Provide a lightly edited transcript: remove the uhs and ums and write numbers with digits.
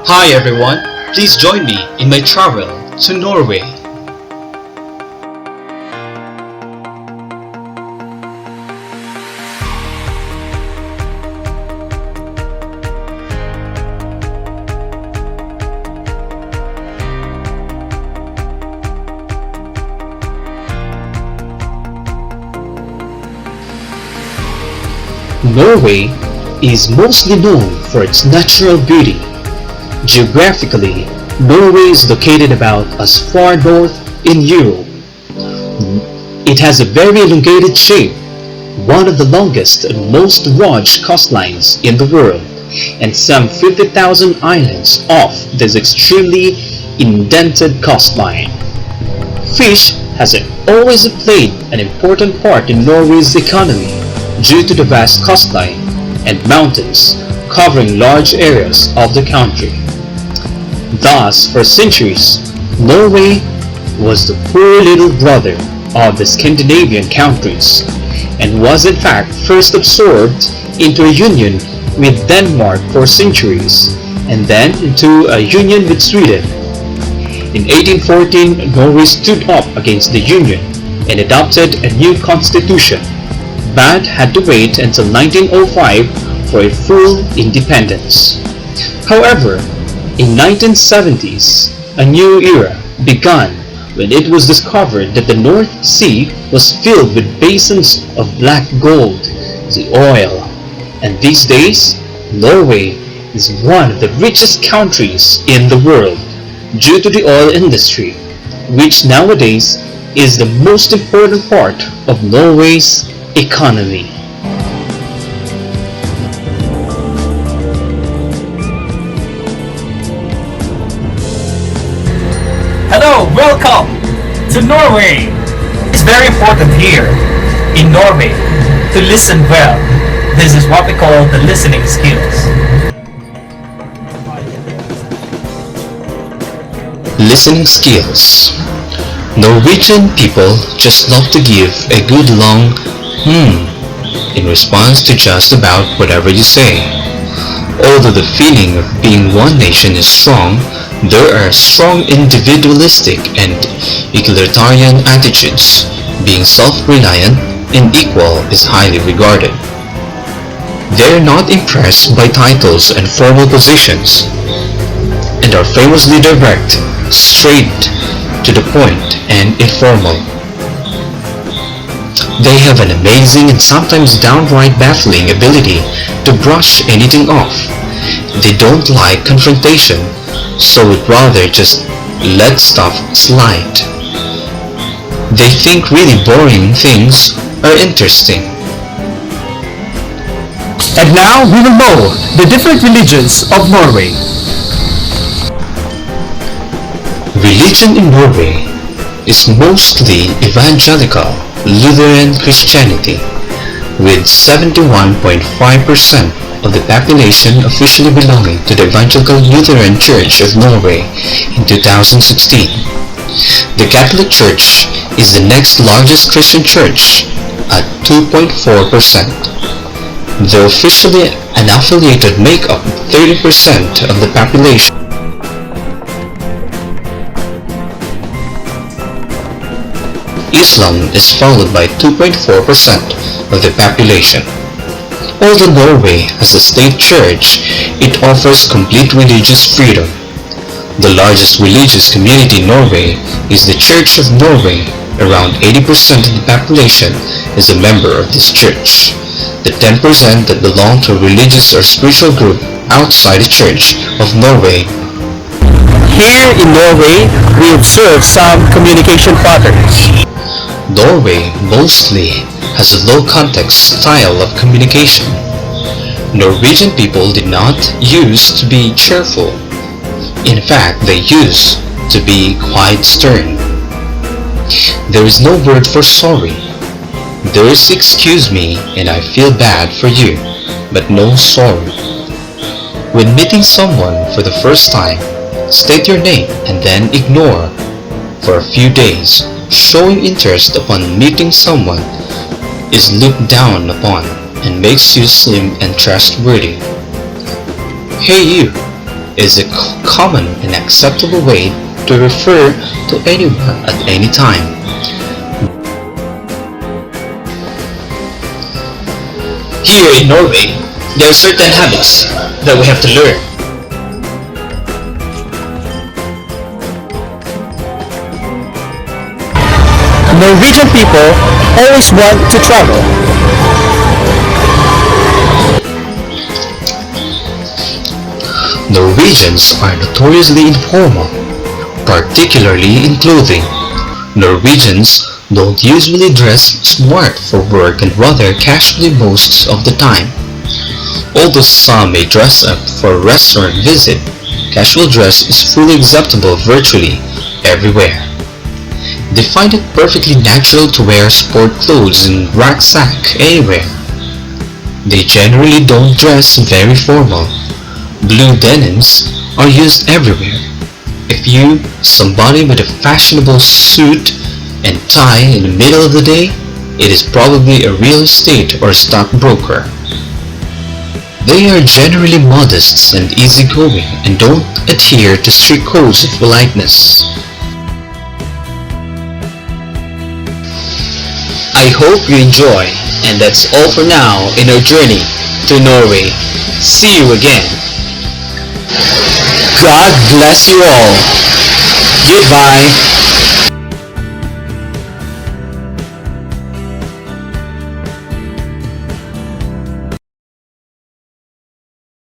Hi everyone, please join me in my travel to Norway. Norway is mostly known for its natural beauty. Geographically, Norway is located about as far north in Europe. It has a very elongated shape, one of the longest and most rugged coastlines in the world, and some 50,000 islands off this extremely indented coastline. Fish has always played an important part in Norway's economy due to the vast coastline and mountains covering large areas of the country. Thus, for centuries, Norway was the poor little brother of the Scandinavian countries and was in fact first absorbed into a union with Denmark for centuries and then into a union with Sweden. In 1814, Norway stood up against the union and adopted a new constitution, but had to wait until 1905 for a full independence. However, in 1970s, a new era began when it was discovered that the North Sea was filled with basins of black gold, the oil, and these days, Norway is one of the richest countries in the world due to the oil industry, which nowadays is the most important part of Norway's economy. Hello, welcome to Norway. It's very important here in Norway to listen well. This is what we call the listening skills. Listening skills. Norwegian people just love to give a good long in response to just about whatever you say. Although the feeling of being one nation is strong, there are strong individualistic and egalitarian attitudes. Being self-reliant and equal is highly regarded. They are not impressed by titles and formal positions, and are famously direct, straight to the point, and informal. They have an amazing and sometimes downright baffling ability to brush anything off. They don't like confrontation, so would rather just let stuff slide. They think really boring things are interesting. And now we will know the different religions of Norway. Religion in Norway is mostly evangelical Lutheran Christianity, with 71.5% of the population officially belonging to the Evangelical Lutheran Church of Norway in 2016. The Catholic Church is the next largest Christian church at 2.4%. The officially unaffiliated make up 30% of the population. Islam is followed by 2.4% of the population. Although Norway has a state church, it offers complete religious freedom. The largest religious community in Norway is the Church of Norway. Around 80% of the population is a member of this church. The 10% that belong to a religious or spiritual group outside the Church of Norway. Here in Norway, we observe some communication patterns. Norway mostly has a low context style of communication. Norwegian people did not used to be cheerful. In fact, they used to be quite stern. There is no word for sorry. There is excuse me and I feel bad for you, but no sorry. When meeting someone for the first time, state your name and then ignore for a few days. Showing interest upon meeting someone is looked down upon and makes you seem untrustworthy. Hey you, is a common and acceptable way to refer to anyone at any time. Here in Norway, there are certain habits that we have to learn. Norwegian people always want to travel. Norwegians are notoriously informal, particularly in clothing. Norwegians don't usually dress smart for work and rather casually most of the time. Although some may dress up for a restaurant visit, casual dress is fully acceptable virtually everywhere. They find it perfectly natural to wear sport clothes and rucksack anywhere. They generally don't dress very formal. Blue denims are used everywhere. If you, somebody with a fashionable suit and tie in the middle of the day, it is probably a real estate or stockbroker. They are generally modest and easygoing and don't adhere to strict codes of politeness. I hope you enjoy, and that's all for now in our journey to Norway. See you again. God bless you all. Goodbye.